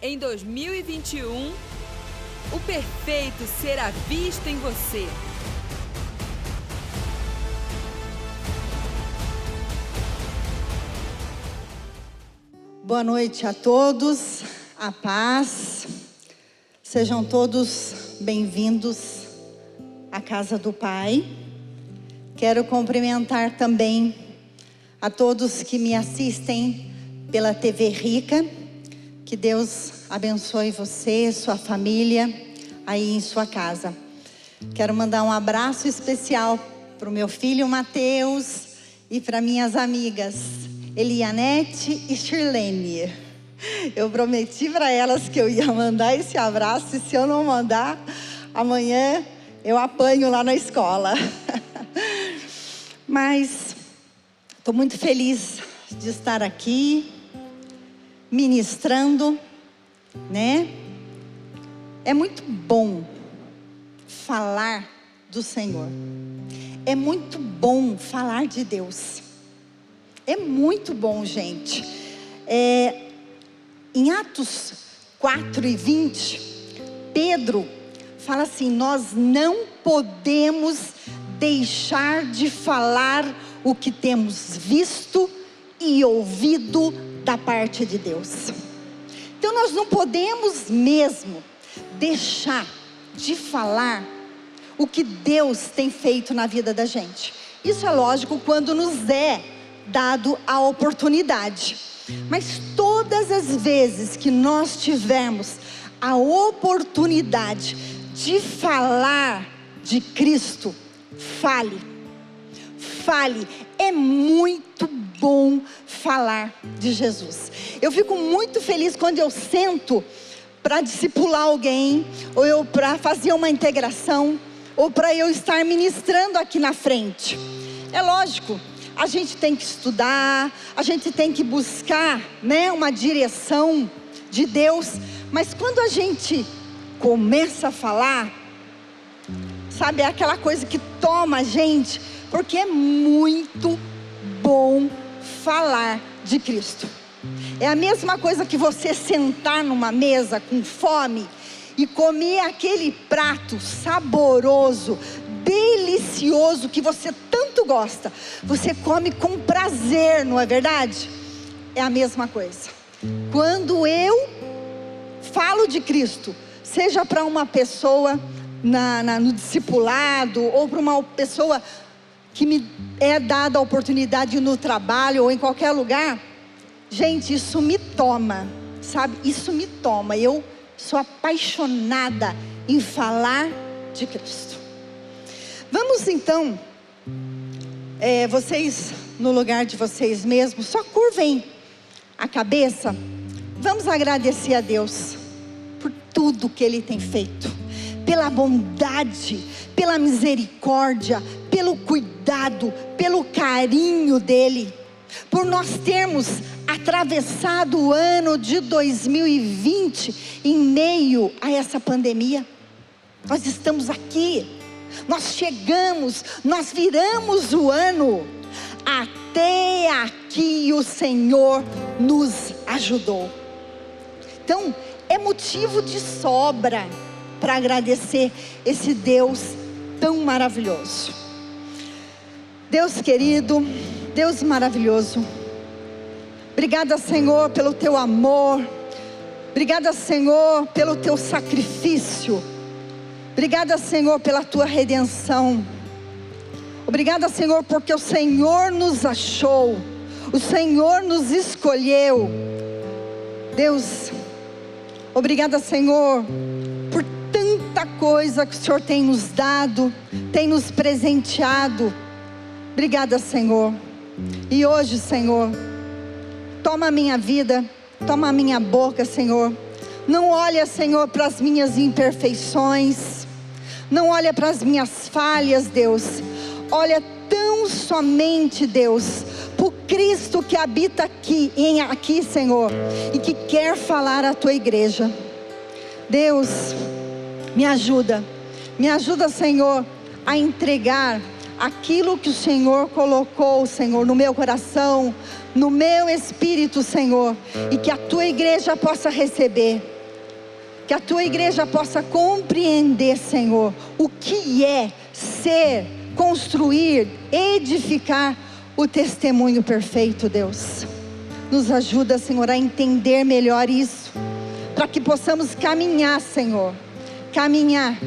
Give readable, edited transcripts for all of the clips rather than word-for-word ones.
Em 2021, o perfeito será visto em você. Boa noite a todos, a paz. Sejam todos bem-vindos à casa do Pai. Quero cumprimentar também a todos que me assistem pela TV Rica. Que Deus abençoe você, sua família, aí em sua casa. Quero mandar um abraço especial para o meu filho Mateus e para minhas amigas Elianete e Shirlene. Eu prometi para elas que eu ia mandar esse abraço, e se eu não mandar, amanhã eu apanho lá na escola. Mas estou muito feliz de estar aqui, ministrando, né? É muito bom falar do Senhor. É muito bom falar de Deus. É muito bom, gente. Em Atos 4:20, Pedro fala assim: nós não podemos deixar de falar o que temos visto e ouvido da parte de Deus. Então nós não podemos mesmo deixar de falar o que Deus tem feito na vida da gente. Isso é lógico quando nos é dado a oportunidade. Mas todas as vezes que nós tivermos a oportunidade de falar de Cristo, fale. Fale. É muito bom falar de Jesus. Eu fico muito feliz quando eu sento para discipular alguém, ou eu para fazer uma integração, ou para eu estar ministrando aqui na frente. É lógico, a gente tem que estudar, a gente tem que buscar, né, uma direção de Deus. Mas quando a gente começa a falar, sabe, é aquela coisa que toma a gente, porque é muito bom falar de Cristo. É a mesma coisa que você sentar numa mesa com fome e comer aquele prato saboroso, delicioso, que você tanto gosta. Você come com prazer, não é verdade? É a mesma coisa. Quando eu falo de Cristo, seja para uma pessoa no discipulado, ou para uma pessoa que me é dada a oportunidade no trabalho ou em qualquer lugar, gente, isso me toma, sabe? Isso me toma. Eu sou apaixonada em falar de Cristo. Vamos então, vocês no lugar de vocês mesmos, só curvem a cabeça. Vamos agradecer a Deus por tudo que Ele tem feito, pela bondade, pela misericórdia, pelo cuidado, pelo carinho dEle, por nós termos atravessado o ano de 2020 em meio a essa pandemia. Nós estamos aqui, nós chegamos, nós viramos o ano. Até aqui o Senhor nos ajudou. Então é motivo de sobra para agradecer esse Deus tão maravilhoso. Deus querido, Deus maravilhoso, obrigada, Senhor, pelo teu amor. Obrigada, Senhor, pelo teu sacrifício. Obrigada, Senhor, pela tua redenção. Obrigada, Senhor, porque o Senhor nos achou, o Senhor nos escolheu. Deus, obrigada, Senhor, por tanta coisa que o Senhor tem nos dado, tem nos presenteado. Obrigada, Senhor. E hoje, Senhor, toma a minha vida, toma a minha boca, Senhor. Não olha, Senhor, para as minhas imperfeições, não olha para as minhas falhas, Deus. Olha tão somente, Deus, para o Cristo que habita aqui, Senhor, e que quer falar à tua igreja. Deus, me ajuda, Senhor, a entregar aquilo que o Senhor colocou, Senhor, no meu coração, no meu espírito, Senhor, e que a tua igreja possa receber, que a tua igreja possa compreender, Senhor, o que é ser, construir, edificar o testemunho perfeito, Deus. Nos ajuda, Senhor, a entender melhor isso, para que possamos caminhar, Senhor, caminhar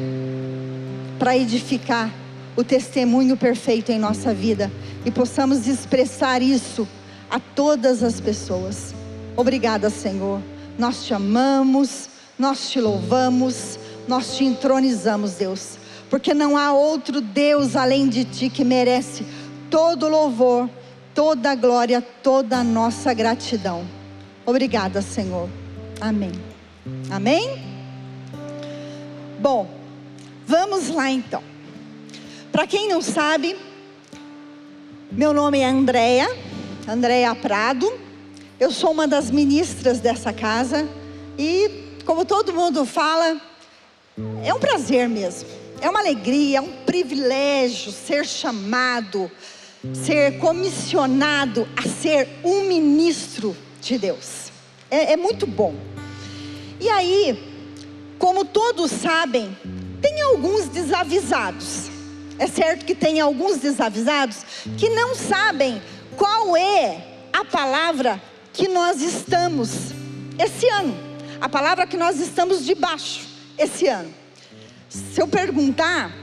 para edificar o testemunho perfeito em nossa vida, e possamos expressar isso a todas as pessoas. Obrigada, Senhor, nós te amamos, nós te louvamos, nós te entronizamos, Deus, porque não há outro Deus além de ti que merece todo louvor, toda glória, toda a nossa gratidão. Obrigada, Senhor. Amém. Amém? Bom, vamos lá então. Para quem não sabe, meu nome é Andréia Prado. Eu sou uma das ministras dessa casa. E como todo mundo fala, é um prazer mesmo. É uma alegria, é um privilégio ser chamado, ser comissionado a ser um ministro de Deus. É muito bom. E aí, como todos sabem, tem alguns desavisados. É certo que tem alguns desavisados que não sabem qual é a palavra que nós estamos esse ano, a palavra que nós estamos debaixo esse ano. Se eu perguntar,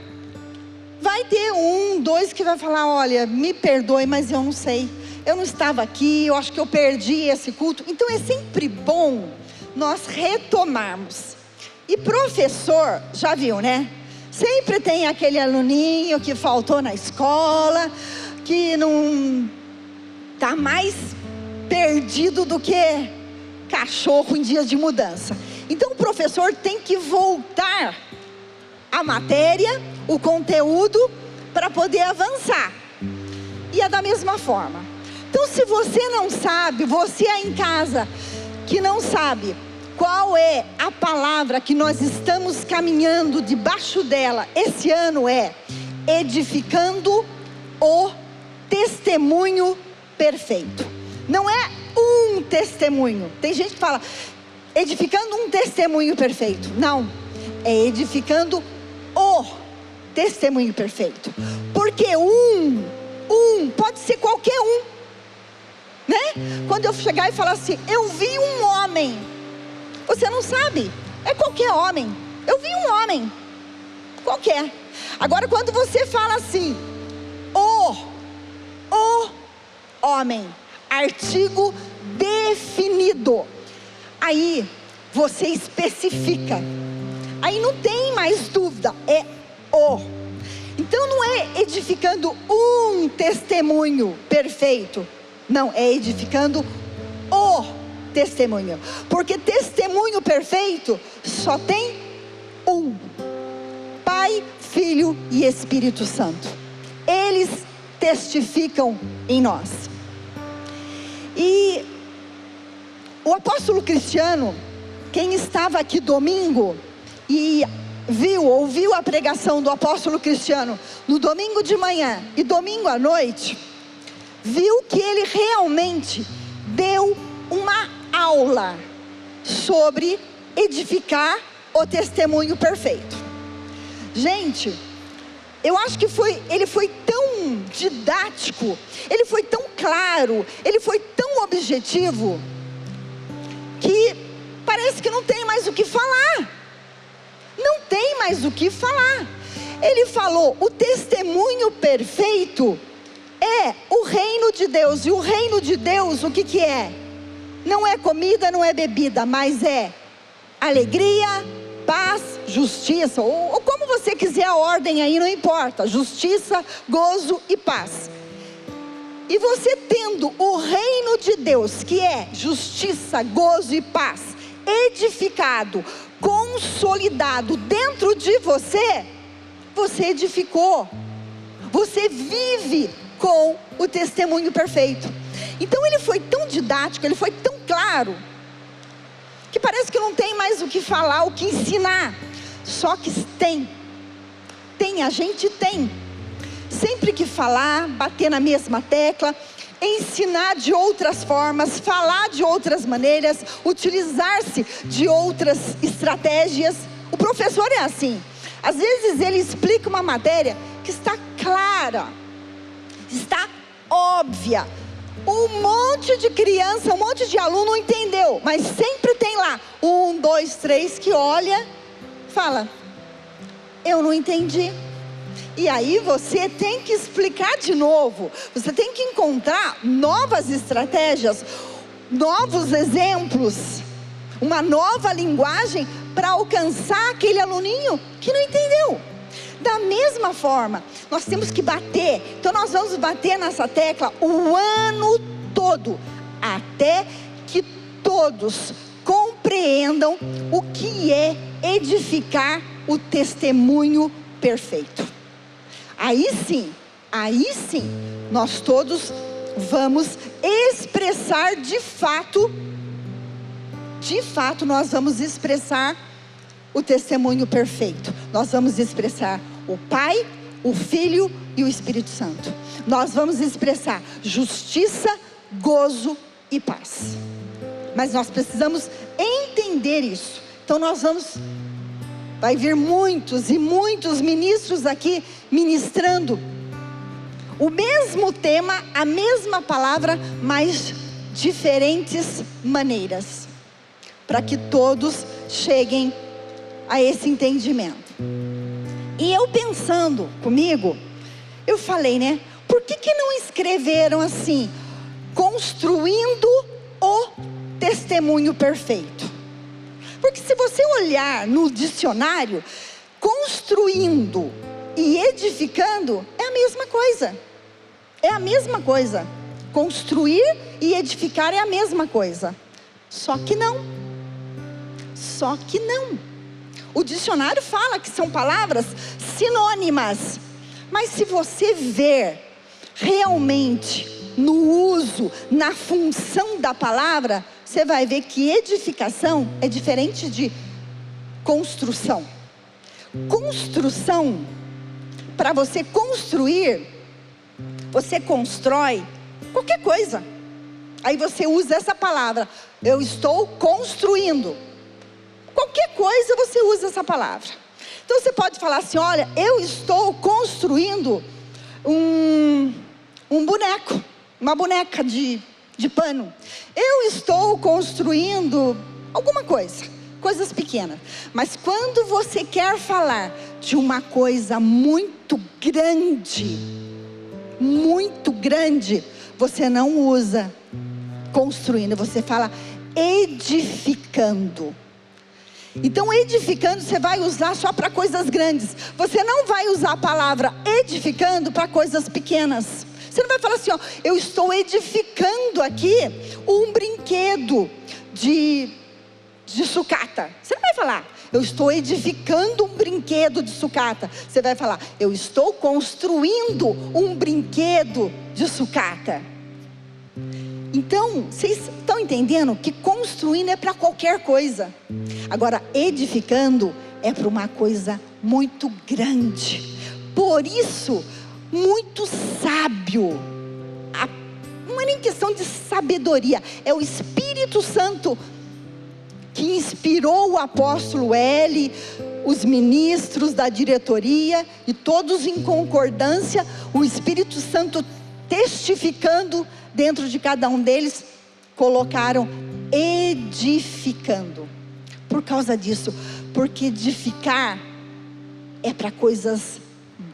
vai ter um, dois que vai falar: olha, me perdoe, mas eu não sei, eu não estava aqui, eu acho que eu perdi esse culto. Então é sempre bom nós retomarmos. E professor, já viu, né? Sempre tem aquele aluninho que faltou na escola, que não está mais perdido do que cachorro em dias de mudança. Então o professor tem que voltar a matéria, o conteúdo, para poder avançar. E é da mesma forma. Então, se você não sabe, você aí em casa que não sabe qual é a palavra que nós estamos caminhando debaixo dela esse ano, é edificando o testemunho perfeito. Não é um testemunho. Tem gente que fala edificando um testemunho perfeito. Não, é edificando o testemunho perfeito. Porque um pode ser qualquer um, né? Quando eu chegar e falar assim: eu vi um homem, você não sabe, é qualquer homem. Eu vi um homem qualquer. Agora, quando você fala assim, o homem, artigo definido, aí você especifica, aí não tem mais dúvida, é o. Então não é edificando um testemunho perfeito, não, é edificando o testemunho, porque testemunho perfeito só tem um: Pai, Filho e Espírito Santo. Eles testificam em nós. E o apóstolo Cristiano, quem estava aqui domingo e ouviu a pregação do apóstolo Cristiano no domingo de manhã e domingo à noite, viu que ele realmente deu uma aula sobre edificar o testemunho perfeito. Gente, eu acho que ele foi tão didático, ele foi tão claro, ele foi tão objetivo, que parece que não tem mais o que falar. Não tem mais o que falar. Ele falou: o testemunho perfeito é o reino de Deus. E o reino de Deus, o que é? Não é comida, não é bebida, mas é alegria, paz, justiça, ou como você quiser a ordem aí, não importa. Justiça, gozo e paz. E você tendo o reino de Deus, que é justiça, gozo e paz, edificado, consolidado dentro de você, você edificou. Você vive com o testemunho perfeito. Então ele foi tão didático, ele foi tão claro, que parece que não tem mais o que falar, o que ensinar. Só que a gente tem. Sempre sempre que falar, bater na mesma tecla, ensinar de outras formas, falar de outras maneiras, utilizar-se de outras estratégias. O professor é assim. Às vezes ele explica uma matéria que está clara, está óbvia. Um monte de criança, um monte de aluno não entendeu, mas sempre tem lá 1, 2, 3 que olha, fala: eu não entendi. E aí você tem que explicar de novo. Você tem que encontrar novas estratégias, novos exemplos, uma nova linguagem para alcançar aquele aluninho que não entendeu. Da mesma forma, nós temos que bater. Então nós vamos bater nessa tecla o ano todo, até que todos compreendam o que é edificar o testemunho perfeito. Aí sim, nós todos vamos expressar de fato nós vamos expressar o testemunho perfeito. Nós vamos expressar o Pai, o Filho e o Espírito Santo. Nós vamos expressar justiça, gozo e paz. Mas nós precisamos entender isso. Então vai vir muitos e muitos ministros aqui ministrando o mesmo tema, a mesma palavra, mas diferentes maneiras, para que todos cheguem a esse entendimento. E eu pensando comigo, eu falei, né? Por que não escreveram assim, construindo o testemunho perfeito? Porque se você olhar no dicionário, construindo e edificando é a mesma coisa. É a mesma coisa. Construir e edificar é a mesma coisa. Só que não. O dicionário fala que são palavras sinônimas. Mas se você ver realmente no uso, na função da palavra, você vai ver que edificação é diferente de construção. Construção, para você construir, você constrói qualquer coisa. Aí você usa essa palavra, eu estou construindo. Qualquer coisa você usa essa palavra. Então você pode falar assim, olha, eu estou construindo um boneco, uma boneca de pano. Eu estou construindo alguma coisa, coisas pequenas. Mas quando você quer falar de uma coisa muito grande, você não usa construindo, você fala edificando. Então edificando você vai usar só para coisas grandes. Você não vai usar a palavra edificando para coisas pequenas. Você não vai falar assim, ó, eu estou edificando aqui um brinquedo de sucata. Você não vai falar, eu estou edificando um brinquedo de sucata. Você vai falar, eu estou construindo um brinquedo de sucata. Então, vocês estão entendendo que construindo é para qualquer coisa. Agora, edificando é para uma coisa muito grande. Por isso, muito sábio. Não é nem questão de sabedoria, é o Espírito Santo que inspirou o apóstolo L, os ministros da diretoria, e todos em concordância, o Espírito Santo testificando dentro de cada um deles, colocaram edificando. Por causa disso, porque edificar é para coisas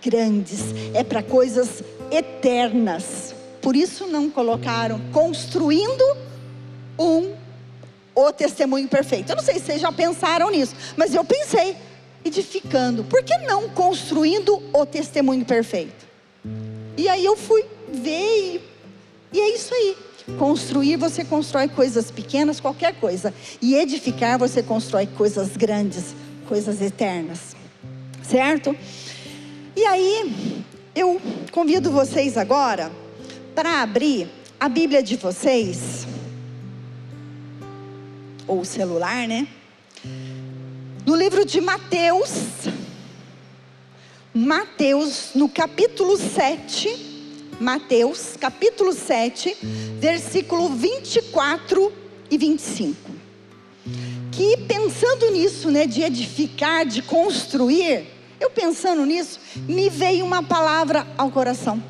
grandes, é para coisas eternas. Por isso não colocaram construindo o testemunho perfeito. Eu não sei se vocês já pensaram nisso, mas eu pensei, edificando. Por que não construindo o testemunho perfeito? E aí eu fui ver e é isso aí. Construir, você constrói coisas pequenas, qualquer coisa. E edificar, você constrói coisas grandes, coisas eternas. Certo? E aí, eu convido vocês agora para abrir a Bíblia de vocês, ou o celular, né? No livro de Mateus, Mateus, no capítulo 7, Mateus, capítulo 7, versículo 24 e 25. Que pensando nisso, né, de edificar, de construir, eu pensando nisso, me veio uma palavra ao coração.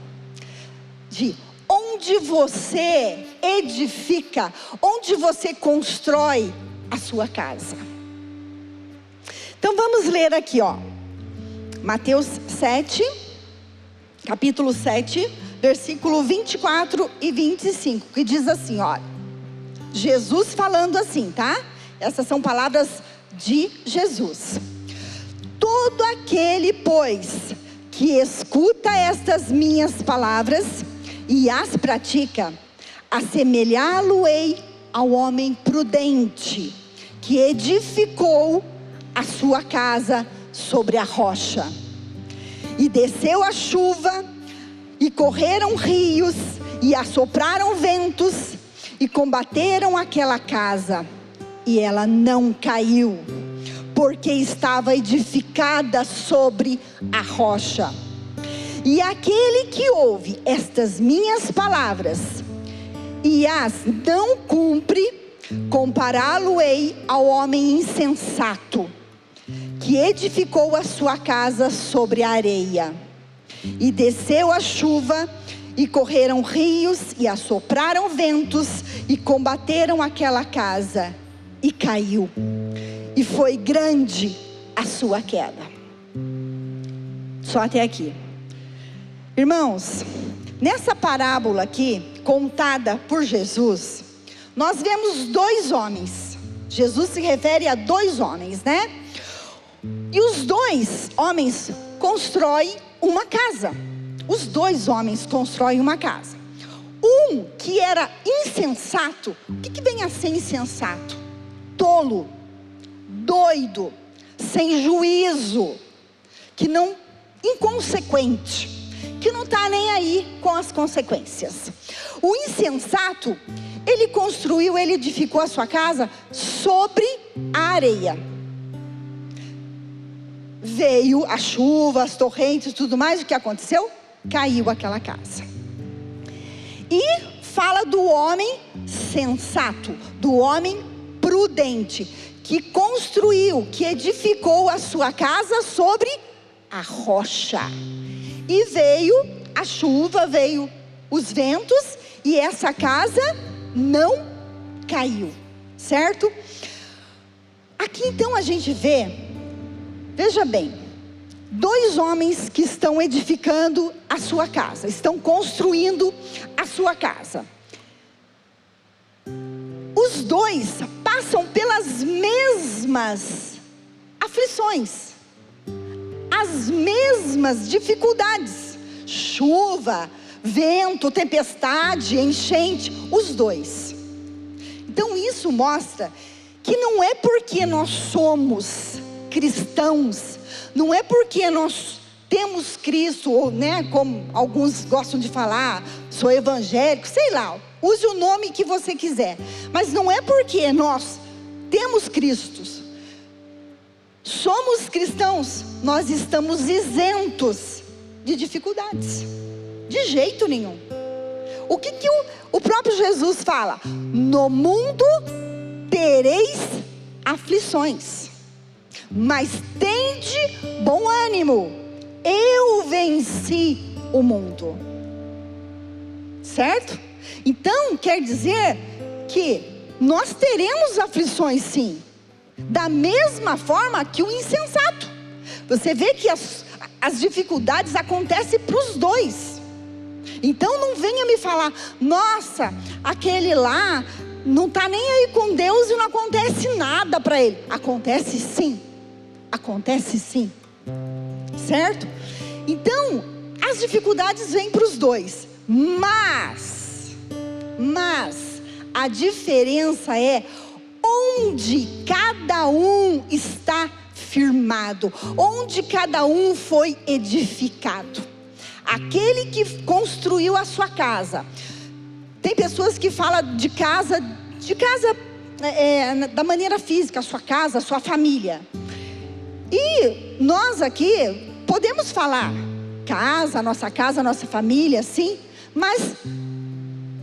De onde você edifica, onde você constrói a sua casa. Então vamos ler aqui, ó. Mateus 7, capítulo 7, versículo 24 e 25, que diz assim, ó. Jesus falando assim, tá? Essas são palavras de Jesus. Todo aquele, pois, que escuta estas minhas palavras e as pratica, assemelhá-lo-ei ao homem prudente, que edificou a sua casa sobre a rocha. E desceu a chuva, e correram rios, e assopraram ventos, e combateram aquela casa, e ela não caiu, porque estava edificada sobre a rocha. E aquele que ouve estas minhas palavras, e as não cumpre, compará-lo-ei ao homem insensato, que edificou a sua casa sobre a areia. E desceu a chuva, e correram rios, e assopraram ventos, e combateram aquela casa, e caiu. E foi grande a sua queda. Só até aqui. Irmãos, nessa parábola aqui, contada por Jesus, nós vemos dois homens. Jesus se refere a dois homens, né? E os dois homens constroem uma casa. Os dois homens constroem uma casa. Um que era insensato. O que vem a ser insensato? Tolo, doido, sem juízo, que não, inconsequente, que não está nem aí com as consequências. O insensato, ele construiu, ele edificou a sua casa sobre a areia. Veio a chuva, as torrentes, tudo mais, o que aconteceu? Caiu aquela casa. E fala do homem sensato, do homem prudente, que construiu, que edificou a sua casa sobre a rocha. E veio a chuva, veio os ventos, e essa casa não caiu, certo? Aqui então a gente vê, veja bem, dois homens que estão edificando a sua casa, estão construindo a sua casa. Os dois passam pelas mesmas aflições, as mesmas dificuldades: chuva, vento, tempestade, enchente, os dois. Então isso mostra que não é porque nós somos cristãos, não é porque nós temos Cristo, ou né, como alguns gostam de falar, sou evangélico, sei lá, use o nome que você quiser, mas não é porque nós temos Cristo, somos cristãos, nós estamos isentos de dificuldades, de jeito nenhum. O que o próprio Jesus fala? No mundo tereis aflições, mas tende bom ânimo, eu venci o mundo. Certo? Então quer dizer que nós teremos aflições, sim, da mesma forma que o insensato. Você vê que as dificuldades acontecem para os dois. Então não venha me falar: nossa, aquele lá não está nem aí com Deus e não acontece nada para ele. Acontece sim, acontece sim, certo? Então as dificuldades vêm para os dois, mas a diferença é onde cada um está firmado, onde cada um foi edificado. Aquele que construiu a sua casa. Tem pessoas que falam de casa da maneira física, a sua casa, a sua família. E nós aqui podemos falar casa, a nossa família, sim, mas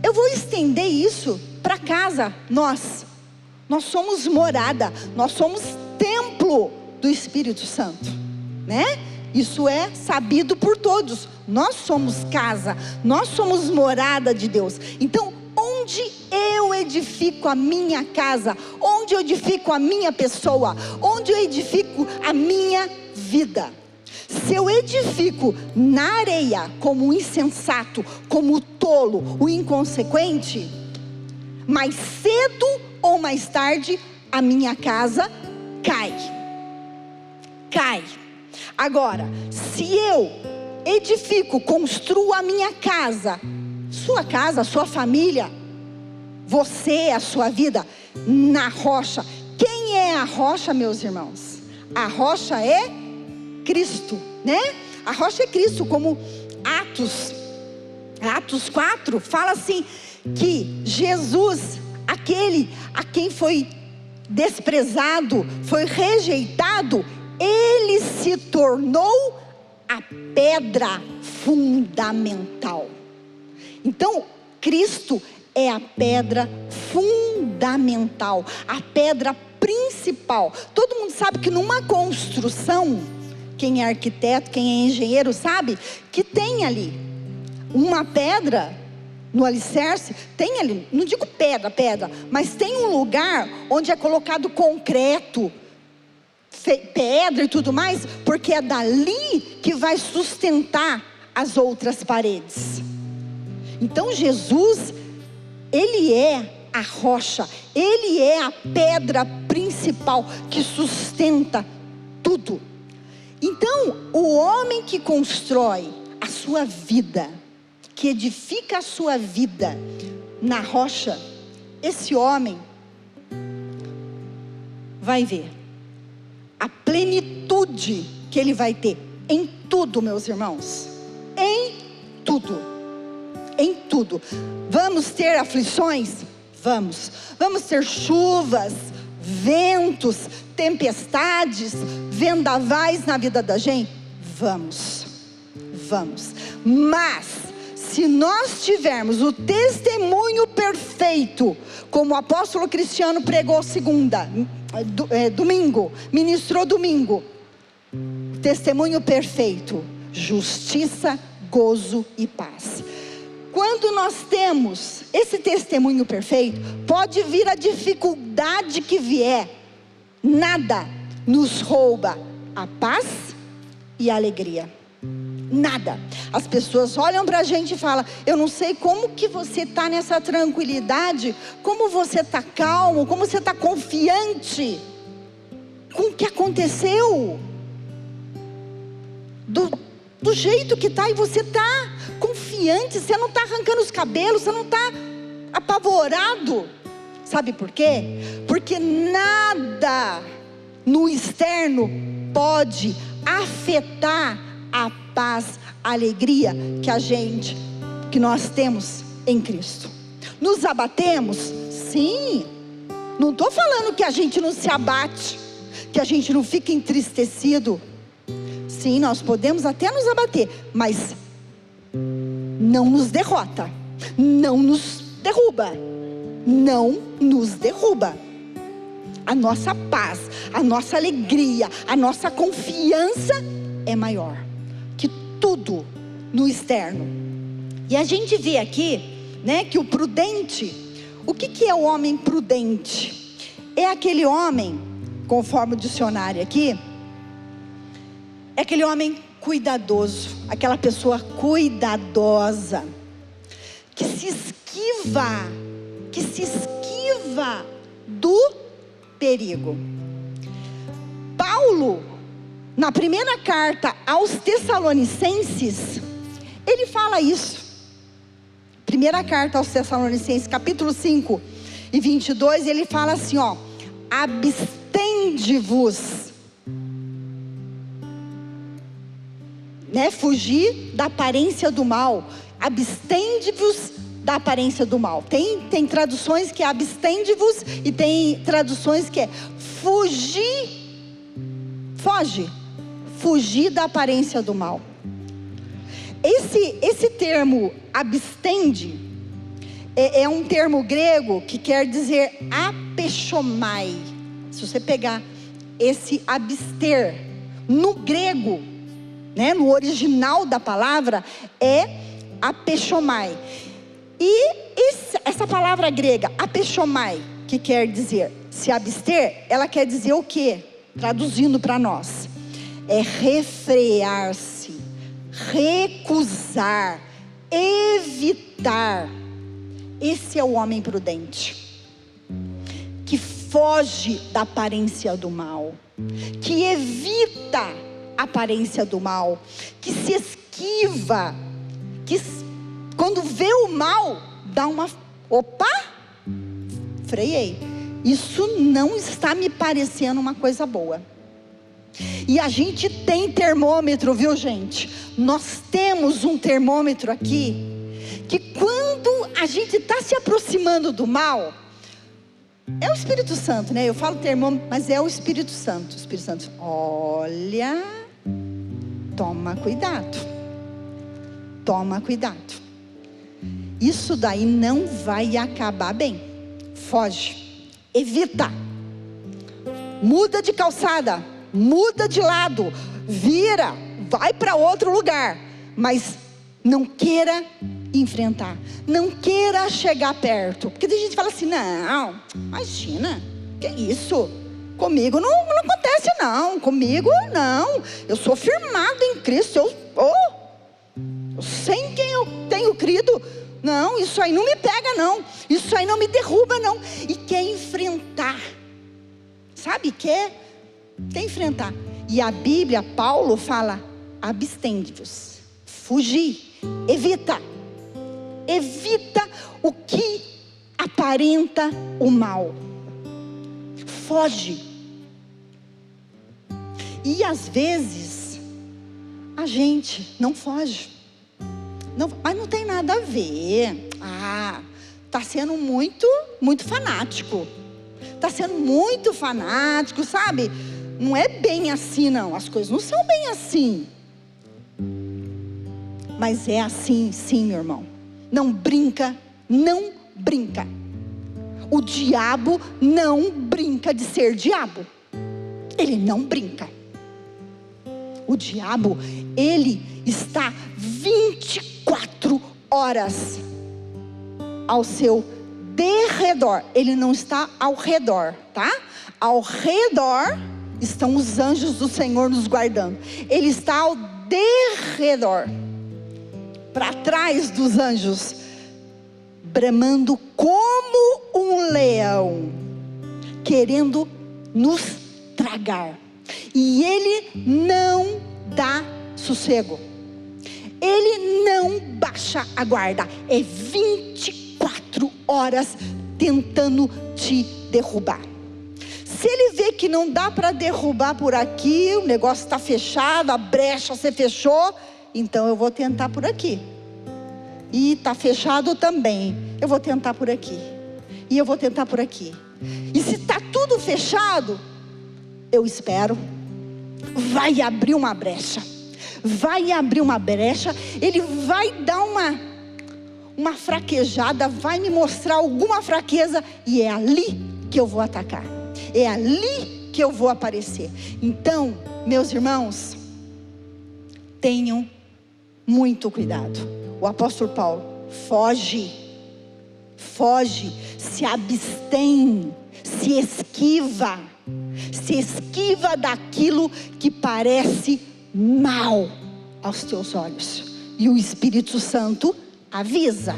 eu vou estender isso para casa. Nós somos morada, nós somos templo do Espírito Santo, né? Isso é sabido por todos. Nós somos casa, nós somos morada de Deus. Então, onde eu edifico a minha casa, onde eu edifico a minha pessoa, onde eu edifico a minha vida? Se eu edifico na areia, como o insensato, como o tolo, o inconsequente, mais cedo ou mais tarde, a minha casa cai. Agora, se eu edifico, construo a minha casa, a sua família, você, a sua vida, na rocha. Quem é a rocha, meus irmãos? A rocha é Cristo, né? A rocha é Cristo, como Atos 4, fala assim, que Jesus, aquele a quem foi desprezado, foi rejeitado, ele se tornou a pedra fundamental. Então, Cristo é a pedra fundamental, a pedra principal. Todo mundo sabe que numa construção, quem é arquiteto, quem é engenheiro sabe que tem ali uma pedra no alicerce, tem ali, não digo pedra, mas tem um lugar onde é colocado concreto, pedra e tudo mais, porque é dali que vai sustentar as outras paredes. Então Jesus, ele é a rocha, ele é a pedra principal que sustenta tudo. Então, o homem que constrói a sua vida, que edifica a sua vida na rocha, esse homem vai ver a plenitude que ele vai ter em tudo, meus irmãos, em tudo. Vamos ter aflições? Vamos ter chuvas, ventos, tempestades, vendavais na vida da gente? Vamos, mas se nós tivermos o testemunho perfeito, como o apóstolo Cristiano pregou ministrou domingo, testemunho perfeito, justiça, gozo e paz. Quando nós temos esse testemunho perfeito, pode vir a dificuldade que vier, nada nos rouba a paz e a alegria. Nada. As pessoas olham para a gente e falam: eu não sei como que você está nessa tranquilidade, como você está calmo, como você está confiante com o que aconteceu, do jeito que está, e você está confiante, você não está arrancando os cabelos, você não está apavorado. Sabe por quê? Porque nada no externo pode afetar a paz, a alegria que nós temos em Cristo. Nos abatemos? Sim. Não estou falando que a gente não se abate, que a gente não fica entristecido. Sim, nós podemos até nos abater, mas não nos derrota, não nos derruba, A nossa paz, a nossa alegria, a nossa confiança é maior que tudo no externo. E a gente vê aqui, né, que o prudente, o que é o homem prudente? É aquele homem, conforme o dicionário aqui, é aquele homem cuidadoso, aquela pessoa cuidadosa, que se esquiva do perigo. Paulo, na primeira carta aos Tessalonicenses, ele fala isso. Primeira carta aos Tessalonicenses, capítulo 5 e 22, ele fala assim, ó: abstende-vos, né? Fugir da aparência do mal. Abstende-vos da aparência do mal. Tem traduções que é abstende-vos, e tem traduções que é foge fugir da aparência do mal. Esse termo abstende é um termo grego que quer dizer apechomai. Se você pegar esse abster no grego, né, no original da palavra, é apechomai. E essa palavra grega, apechomai, que quer dizer se abster, ela quer dizer o quê? Traduzindo para nós, é refrear-se, recusar, evitar. Esse é o homem prudente, que foge da aparência do mal, que evita a aparência do mal, que se esquiva, que quando vê o mal, dá uma, opa, freiei, isso não está me parecendo uma coisa boa. E a gente tem termômetro, viu gente? Nós temos um termômetro aqui, que quando a gente está se aproximando do mal, é o Espírito Santo, né? Eu falo termômetro, mas é o Espírito Santo. O Espírito Santo, olha, toma cuidado. Toma cuidado. Isso daí não vai acabar bem. Foge, evita. Muda de calçada, muda de lado, vira, vai para outro lugar. Mas não queira enfrentar, não queira chegar perto. Porque tem gente que fala assim, não, imagina, que isso? Comigo não acontece não, comigo não. Eu sou firmado em Cristo, eu sei em quem eu tenho crido. Não, isso aí não me pega não, isso aí não me derruba não. E quer enfrentar, sabe, quer enfrentar. E a Bíblia, Paulo fala, abstende-vos, fugir, evita o que aparenta o mal, foge. E às vezes a gente não foge, mas não tem nada a ver. Está sendo muito fanático, está sendo muito fanático, sabe? Não é bem assim não, as coisas não são bem assim. Mas é assim sim, meu irmão. Não brinca. O diabo não brinca de ser diabo. Ele não brinca. O diabo, ele está 24 horas ao seu derredor. Ele não está ao redor, tá? Ao redor estão os anjos do Senhor nos guardando. Ele está ao derredor, para trás dos anjos, bramando como um leão, querendo nos tragar. E ele não dá sossego, ele não baixa a guarda. É 24 horas tentando te derrubar. Se ele vê que não dá para derrubar por aqui, o negócio está fechado, a brecha você fechou, então eu vou tentar por aqui. E está fechado também, eu vou tentar por aqui. E eu vou tentar por aqui. E se está tudo fechado, eu espero. Vai abrir uma brecha. Vai abrir uma brecha. Ele vai dar uma fraquejada, vai me mostrar alguma fraqueza. E é ali que eu vou atacar. É ali que eu vou aparecer. Então, meus irmãos, tenham muito cuidado. O apóstolo Paulo foge, se abstém, se esquiva daquilo que parece mal aos teus olhos. E o Espírito Santo avisa.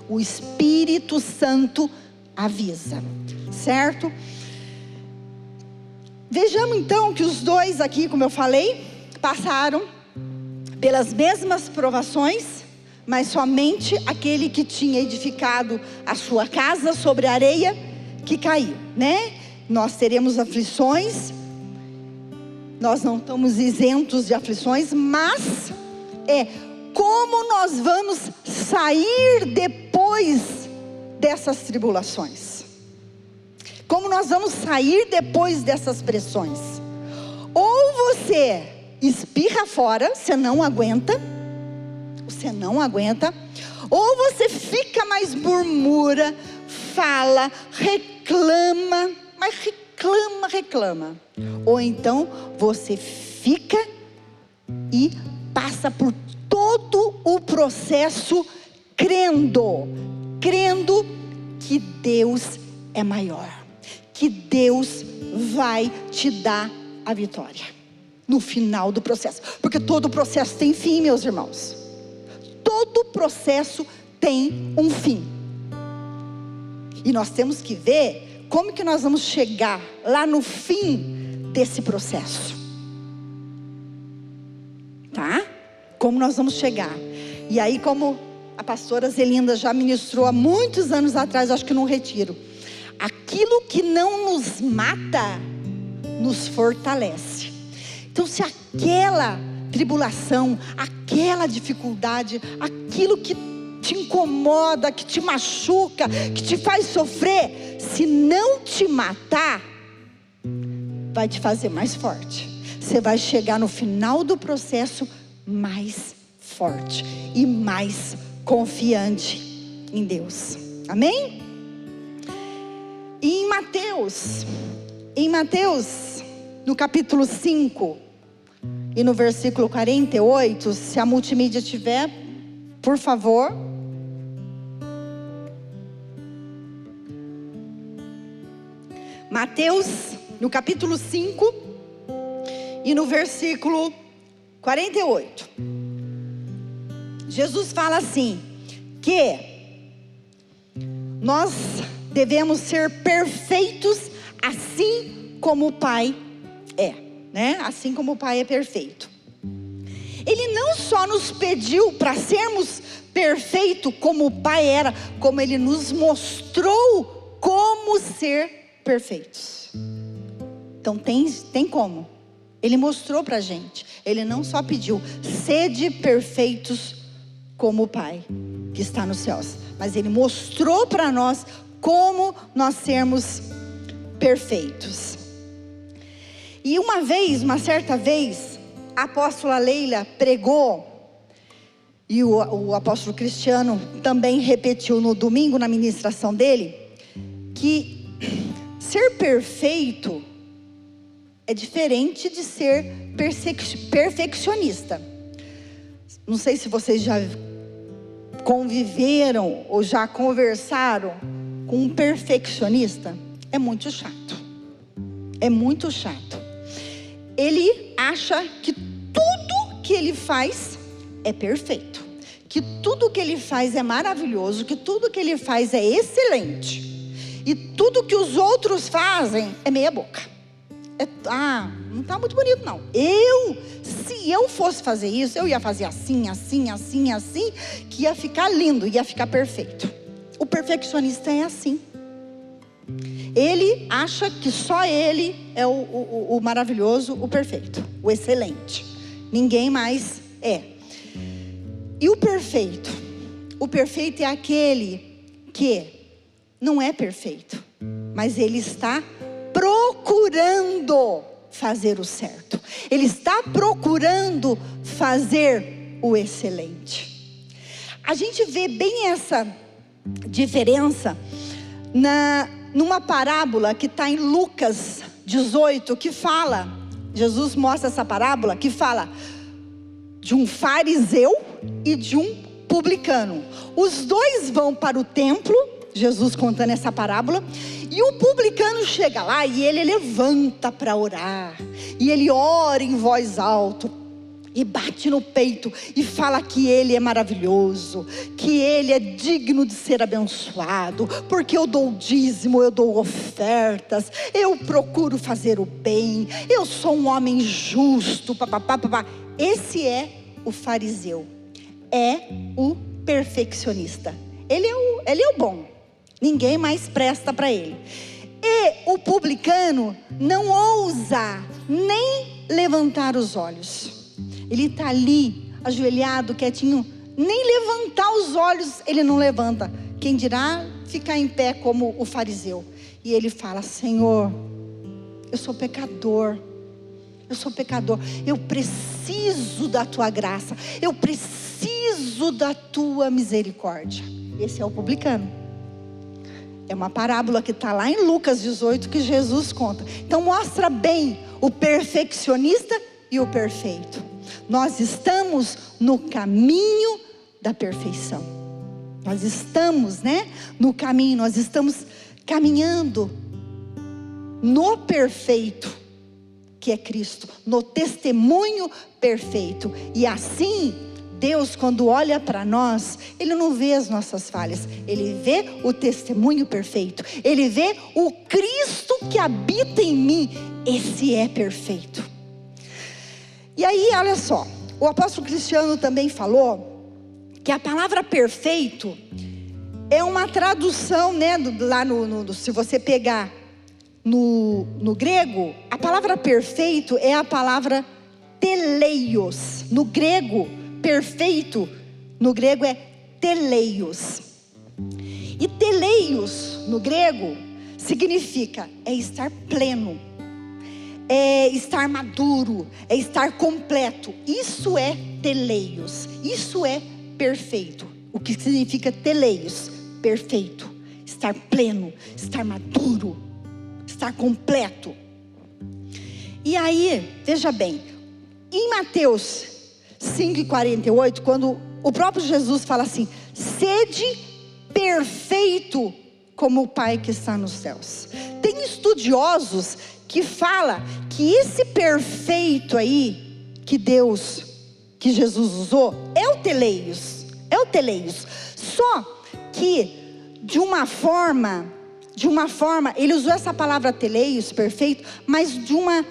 O Espírito Santo avisa, certo? Vejamos então que os dois aqui, como eu falei, passaram pelas mesmas provações, mas somente aquele que tinha edificado a sua casa sobre a areia que caiu, né? Nós teremos aflições, nós não estamos isentos de aflições, mas como nós vamos sair depois dessas tribulações? Como nós vamos sair depois dessas pressões? Ou você espirra fora, você não aguenta, ou você fica mais murmura, fala, reclama, mas reclama, ou então você fica e passa por todo o processo crendo que Deus é maior, que Deus vai te dar a vitória no final do processo, porque todo processo tem fim, meus irmãos. Todo processo tem um fim, e nós temos que ver como que nós vamos chegar lá no fim desse processo, tá? Como nós vamos chegar? E aí, como a pastora Zelinda já ministrou há muitos anos atrás, acho que num retiro, aquilo que não nos mata, nos fortalece. Então, se aquela tribulação, aquela dificuldade, aquilo que te incomoda, que te machuca, que te faz sofrer, se não te matar, vai te fazer mais forte. Você vai chegar no final do processo mais forte e mais confiante em Deus. Amém? E em Mateus, no capítulo 5 e no versículo 48, se a multimídia tiver, por favor. Mateus, no capítulo 5 e no versículo 48. Jesus fala assim, que nós devemos ser perfeitos assim como o Pai é, né? Assim como o Pai é perfeito. Ele não só nos pediu para sermos perfeitos como o Pai era, como Ele nos mostrou como ser perfeitos. Então tem como. Ele mostrou para a gente. Ele não só pediu, sede perfeitos como o Pai que está nos céus, mas Ele mostrou para nós como nós sermos perfeitos. E uma certa vez, a apóstola Leila pregou, e o apóstolo Cristiano também repetiu no domingo na ministração dele, que ser perfeito é diferente de ser perfeccionista. Não sei se vocês já conviveram ou já conversaram com um perfeccionista. É muito chato. É muito chato. Ele acha que tudo que ele faz é perfeito, que tudo que ele faz é maravilhoso, que tudo que ele faz é excelente, e tudo que os outros fazem é meia boca. Não está muito bonito não. Se eu fosse fazer isso, eu ia fazer assim, que ia ficar lindo, ia ficar perfeito. O perfeccionista é assim. Ele acha que só ele é o maravilhoso, o perfeito, o excelente. Ninguém mais é. E o perfeito é aquele que não é perfeito, mas ele está procurando fazer o certo. Ele está procurando fazer o excelente. A gente vê bem essa diferença numa parábola que está em Lucas 18, que fala, Jesus mostra essa parábola, que fala de um fariseu e de um publicano. Os dois vão para o templo, Jesus contando essa parábola, e o publicano chega lá e ele levanta para orar, e ele ora em voz alta, e bate no peito, e fala que ele é maravilhoso, que ele é digno de ser abençoado, porque eu dou dízimo, eu dou ofertas, eu procuro fazer o bem, eu sou um homem justo, papapá. Esse é o fariseu, é o perfeccionista. Ele é o bom, ninguém mais presta para ele. E o publicano não ousa nem levantar os olhos. Ele está ali, ajoelhado, quietinho, nem levantar os olhos ele não levanta. Quem dirá ficar em pé como o fariseu. E ele fala: Senhor, eu sou pecador, eu sou pecador, eu preciso da tua graça, eu preciso da tua misericórdia. Esse é o publicano. É uma parábola que está lá em Lucas 18 que Jesus conta. Então mostra bem o perfeccionista e o perfeito. Nós estamos no caminho da perfeição. Nós estamos, no caminho, nós estamos caminhando no perfeito, que é Cristo, no testemunho perfeito. E assim, Deus, quando olha para nós, Ele não vê as nossas falhas, Ele vê o testemunho perfeito, Ele vê o Cristo que habita em mim. Esse é perfeito. E aí, olha só, o apóstolo Cristiano também falou que a palavra perfeito é uma tradução, lá se você pegar no grego, a palavra perfeito é a palavra teleios. No grego, perfeito, no grego é teleios. E teleios, no grego, significa estar pleno, é estar maduro, é estar completo. Isso é teleios, isso é perfeito. O que significa teleios? Perfeito, estar pleno, estar maduro, estar completo. E aí, veja bem, em Mateus 5:48, quando o próprio Jesus fala assim: sede perfeito como o Pai que está nos céus. Tem estudiosos que falam que esse perfeito aí, que Jesus usou, é o teleios. Só que de uma forma, ele usou essa palavra teleios, perfeito, mas de uma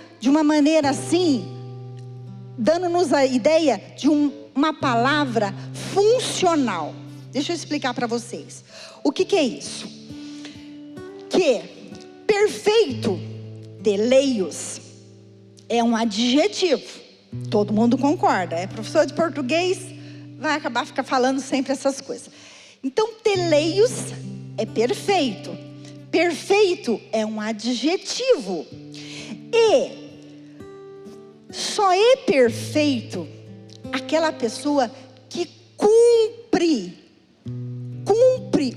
maneira assim, dando-nos a ideia de uma palavra funcional. Deixa eu explicar para vocês. O que é isso? Que perfeito, teleios, é um adjetivo. Todo mundo concorda. É professor de português, vai acabar falando sempre essas coisas. Então, teleios é perfeito. Perfeito é um adjetivo. E só é perfeito aquela pessoa que cumpre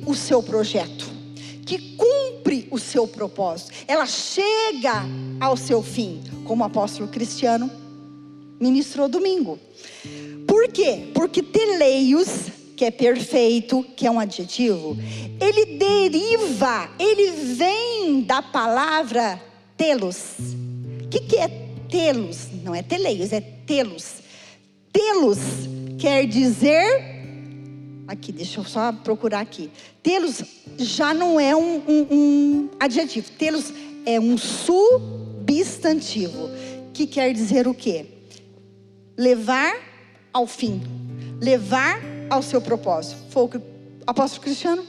o seu projeto, que cumpre o seu propósito. Ela chega ao seu fim, como o apóstolo Cristiano ministrou domingo. Por quê? Porque teleios, que é perfeito, que é um adjetivo, ele vem da palavra telos. O que é telos? Não é teleios, é telos. Telos quer dizer, aqui, deixa eu só procurar aqui. Telos já não é um adjetivo. Telos é um substantivo, que quer dizer o quê? Levar ao fim, levar ao seu propósito. Foi o que o apóstolo Cristiano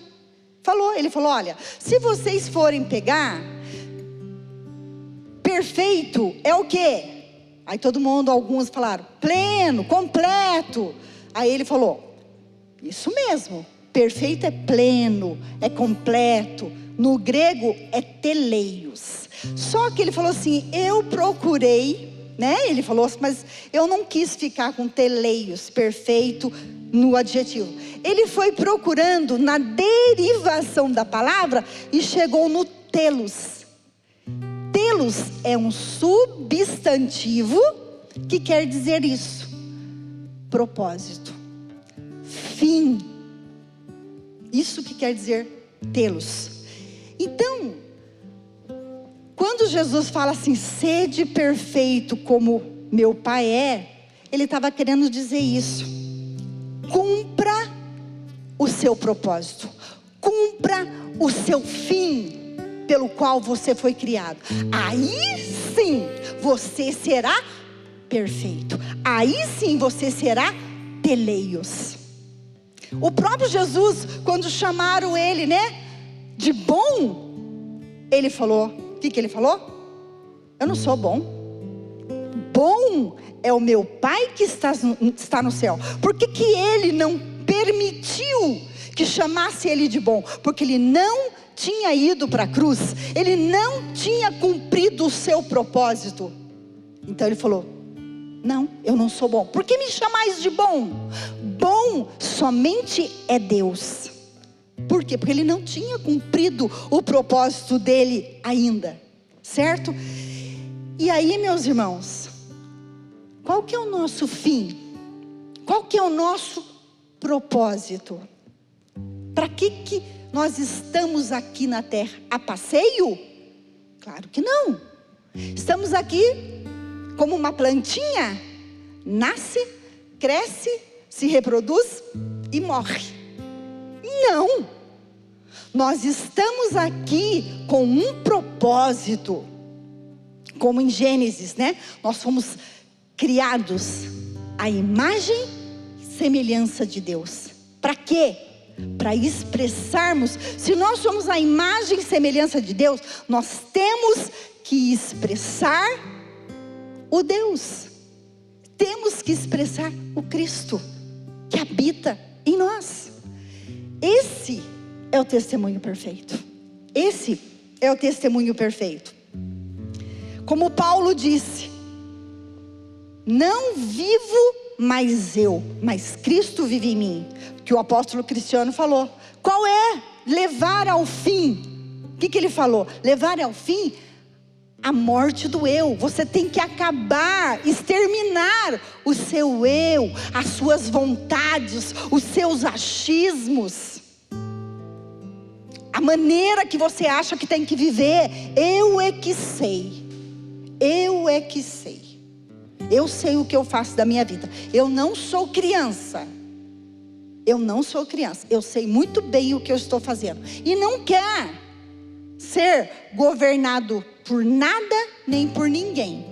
falou. Ele falou: olha, se vocês forem pegar, perfeito é o quê? Aí alguns falaram, pleno, completo. Aí ele falou, isso mesmo, perfeito é pleno, é completo. No grego é teleios. Só que ele falou assim, eu procurei, ele falou assim, mas eu não quis ficar com teleios, perfeito, no adjetivo. Ele foi procurando na derivação da palavra e chegou no telos. Telos é um substantivo que quer dizer isso: propósito, fim. Isso que quer dizer telos. Então, quando Jesus fala assim, sede perfeito como meu Pai é, Ele estava querendo dizer isso. Cumpra o seu propósito, cumpra o seu fim pelo qual você foi criado. Aí sim você será perfeito. Aí sim você será teleios. O próprio Jesus, quando chamaram ele, de bom, ele falou, o que ele falou? Eu não sou bom. Bom é o meu Pai que está no céu. Por que ele não permitiu que chamasse ele de bom? Porque ele não tinha ido para a cruz, ele não tinha cumprido o seu propósito. Então ele falou: não, eu não sou bom. Por que me chamais de bom? Bom somente é Deus. Por quê? Porque ele não tinha cumprido o propósito dele ainda, certo? E aí, meus irmãos, qual que é o nosso fim? Qual que é o nosso propósito? Para que nós estamos aqui na terra? A passeio? Claro que não. Estamos aqui como uma plantinha, nasce, cresce, se reproduz e morre. Não. Nós estamos aqui com um propósito. Como em Gênesis, né? Nós fomos criados à imagem e semelhança de Deus. Para quê? Para expressarmos. Se nós somos a imagem e semelhança de Deus, nós temos que expressar o Deus. Temos que expressar o Cristo que habita em nós. Esse é o testemunho perfeito. Esse é o testemunho perfeito. Como Paulo disse: não vivo mais eu, mas Cristo vive em mim. Que o apóstolo Cristiano falou. Qual é levar ao fim? O que ele falou? Levar ao fim a morte do eu. Você tem que acabar, exterminar o seu eu, as suas vontades, os seus achismos, a maneira que você acha que tem que viver. Eu é que sei. Eu é que sei. Eu sei o que eu faço da minha vida. Eu não sou criança. Eu não sou criança. Eu sei muito bem o que eu estou fazendo. E não quer ser governado por nada nem por ninguém.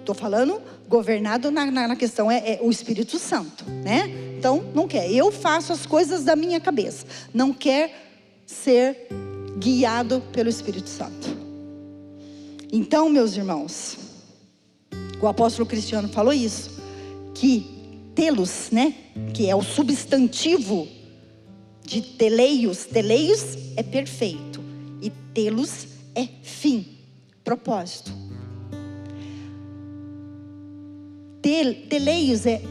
Estou falando governado na questão é o Espírito Santo, né? Então não quer. Eu faço as coisas da minha cabeça. Não quer ser guiado pelo Espírito Santo. Então, meus irmãos, o apóstolo Cristiano falou isso, que telos, né, que é o substantivo de teleios. Teleios é perfeito e telos é fim, propósito. Teleios é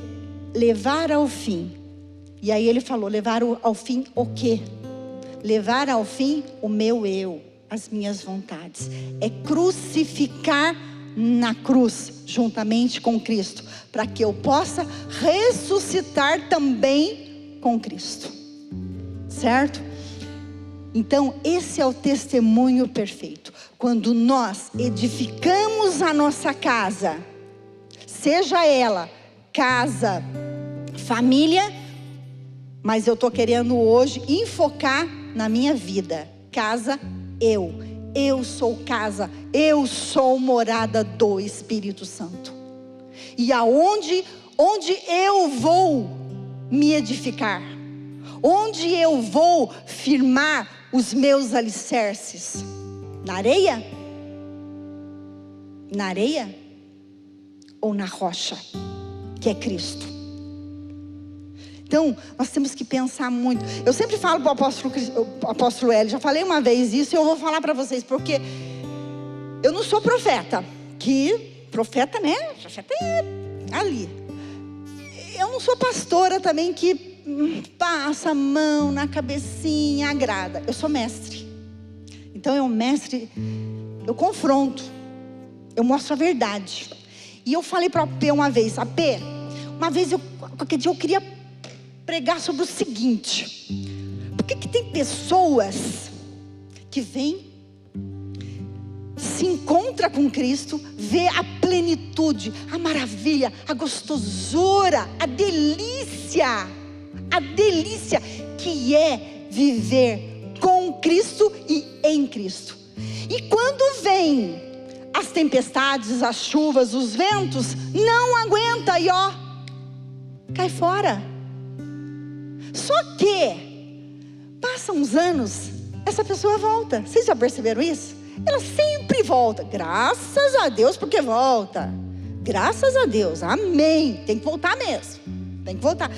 levar ao fim. E aí ele falou: levar ao fim o quê? Levar ao fim o meu eu, as minhas vontades. É crucificar na cruz, juntamente com Cristo, para que eu possa ressuscitar também com Cristo, certo? Então esse é o testemunho perfeito. Quando nós edificamos a nossa casa, seja ela casa, família, mas eu estou querendo hoje enfocar na minha vida. Casa, eu sou casa, eu sou morada do Espírito Santo. E onde eu vou me edificar? Onde eu vou firmar os meus alicerces? Na areia? Na areia? Ou na rocha, que é Cristo? Então, nós temos que pensar muito. Eu sempre falo para o apóstolo Hélio, já falei uma vez isso, e eu vou falar para vocês, porque eu não sou profeta. Profeta, né? Profeta é ali. Eu não sou pastora também que passa a mão na cabecinha, agrada. Eu sou mestre. Então, eu confronto. Eu mostro a verdade. E eu falei para o AP uma vez: AP, qualquer dia eu queria pregar sobre o seguinte: por que tem pessoas que vêm, se encontra com Cristo, vê a plenitude, a maravilha, a gostosura, a delícia que é viver com Cristo e em Cristo, e quando vem as tempestades, as chuvas, os ventos, não aguenta e cai fora. Só que passam uns anos, essa pessoa volta. Vocês já perceberam isso? Ela sempre volta. Graças a Deus porque volta. Graças a Deus, amém. Tem que voltar mesmo. Tem que voltar.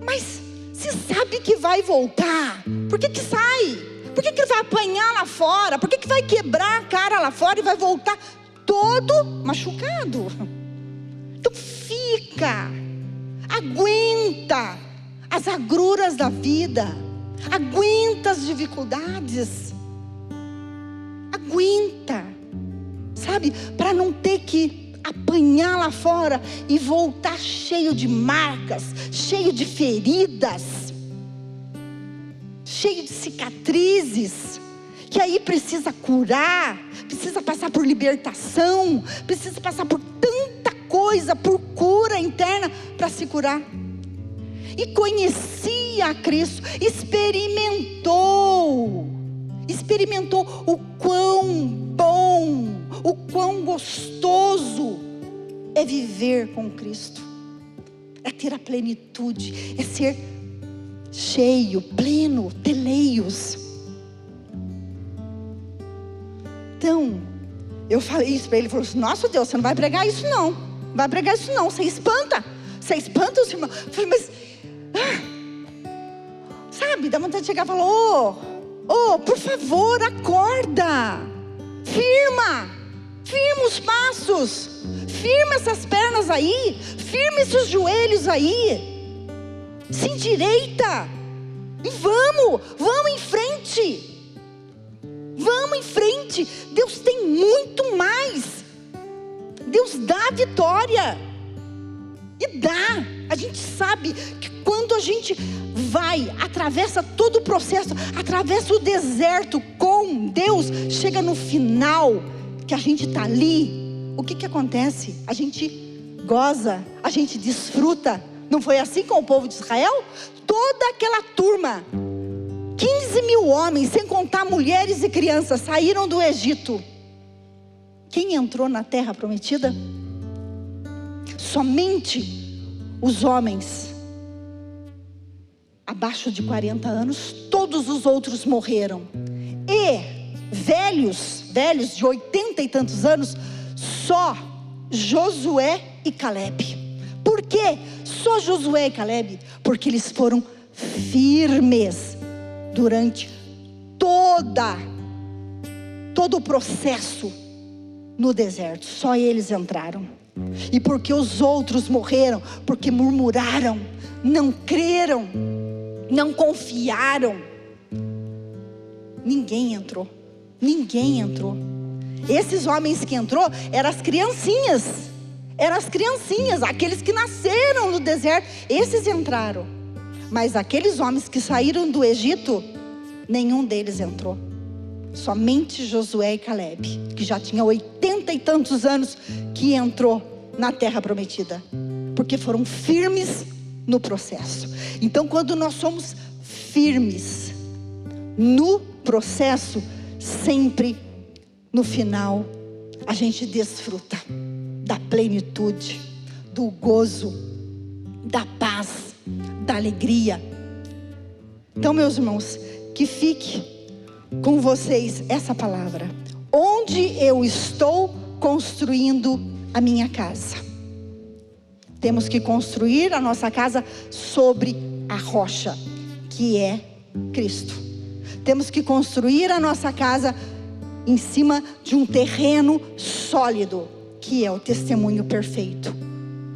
Mas se sabe que vai voltar, por que sai? Por que vai apanhar lá fora? Por que vai quebrar a cara lá fora e vai voltar todo machucado. Então aguenta as agruras da vida, aguenta as dificuldades, aguenta, sabe, para não ter que apanhar lá fora e voltar cheio de marcas, cheio de feridas, cheio de cicatrizes, que aí precisa curar, precisa passar por libertação, precisa passar por tanta coisa, por cura interna para se curar. E conhecia a Cristo, experimentou o quão bom, o quão gostoso é viver com Cristo, é ter a plenitude, é ser cheio, pleno, teleios. Então, eu falei isso para ele, ele falou assim: nossa Deus, você não vai pregar isso não, você espanta os irmãos. Eu falei, mas, sabe, dá vontade de chegar e falar: por favor, acorda, firma os passos, firma essas pernas aí, firma esses joelhos aí, se endireita, e vamos em frente. Vamos em frente. Deus tem muito mais. Deus dá a vitória. E dá. A gente sabe que quando a gente vai, atravessa todo o processo, atravessa o deserto com Deus, chega no final, que a gente está ali, o que acontece? A gente goza, a gente desfruta. Não foi assim com o povo de Israel? Toda aquela turma, 15 mil homens, sem contar mulheres e crianças, saíram do Egito. Quem entrou na terra prometida? Somente os homens abaixo de 40 anos. Todos os outros morreram. E velhos de 80 e tantos anos, só Josué e Caleb. Por quê? Só Josué e Caleb? Porque eles foram firmes durante todo o processo no deserto. Só eles entraram. E porque os outros morreram? Porque murmuraram, não creram, não confiaram. Ninguém entrou. Esses homens que entrou eram as criancinhas. Aqueles que nasceram no deserto, esses entraram. Mas aqueles homens que saíram do Egito, nenhum deles entrou. Somente Josué e Caleb, que já tinha 80 e tantos anos, que entrou na terra prometida, porque foram firmes no processo. Então, quando nós somos firmes no processo, sempre no final a gente desfruta da plenitude, do gozo, da paz, da alegria. Então, meus irmãos, que fique com vocês essa palavra: onde eu estou construindo a minha casa? Temos que construir a nossa casa sobre a rocha, que é Cristo. Temos que construir a nossa casa em cima de um terreno sólido, que é o testemunho perfeito: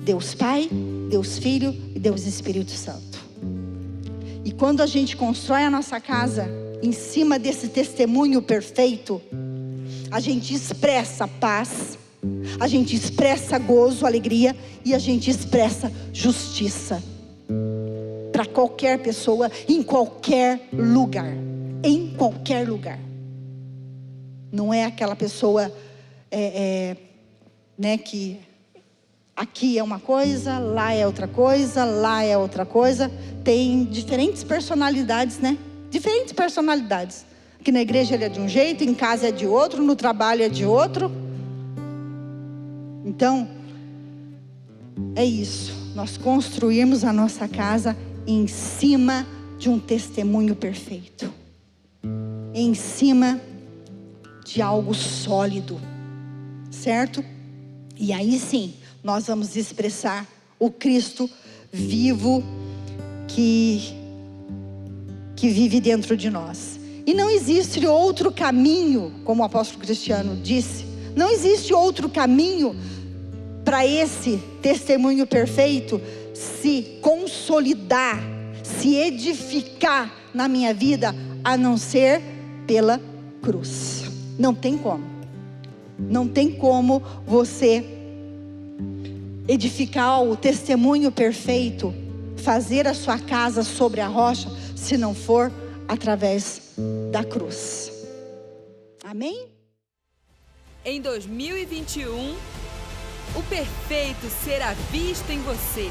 Deus Pai, Deus Filho e Deus Espírito Santo. E quando a gente constrói a nossa casa em cima desse testemunho perfeito, a gente expressa paz, a gente expressa gozo, alegria, e a gente expressa justiça para qualquer pessoa, em qualquer lugar. Não é aquela pessoa que aqui é uma coisa, lá é outra coisa, lá é outra coisa. Tem diferentes personalidades, né? Diferentes personalidades. Aqui na igreja ele é de um jeito, em casa é de outro, no trabalho é de outro. Então, é isso. Nós construímos a nossa casa em cima de um testemunho perfeito, em cima de algo sólido, certo? E aí sim, nós vamos expressar o Cristo vivo que vive dentro de nós. E não existe outro caminho, como o apóstolo Cristiano disse, Não existe outro caminho para esse testemunho perfeito se consolidar, se edificar na minha vida, a não ser pela cruz. Não tem como. Não tem como você edificar o testemunho perfeito, fazer a sua casa sobre a rocha, se não for através da cruz. Amém? Em 2021, o perfeito será visto em você.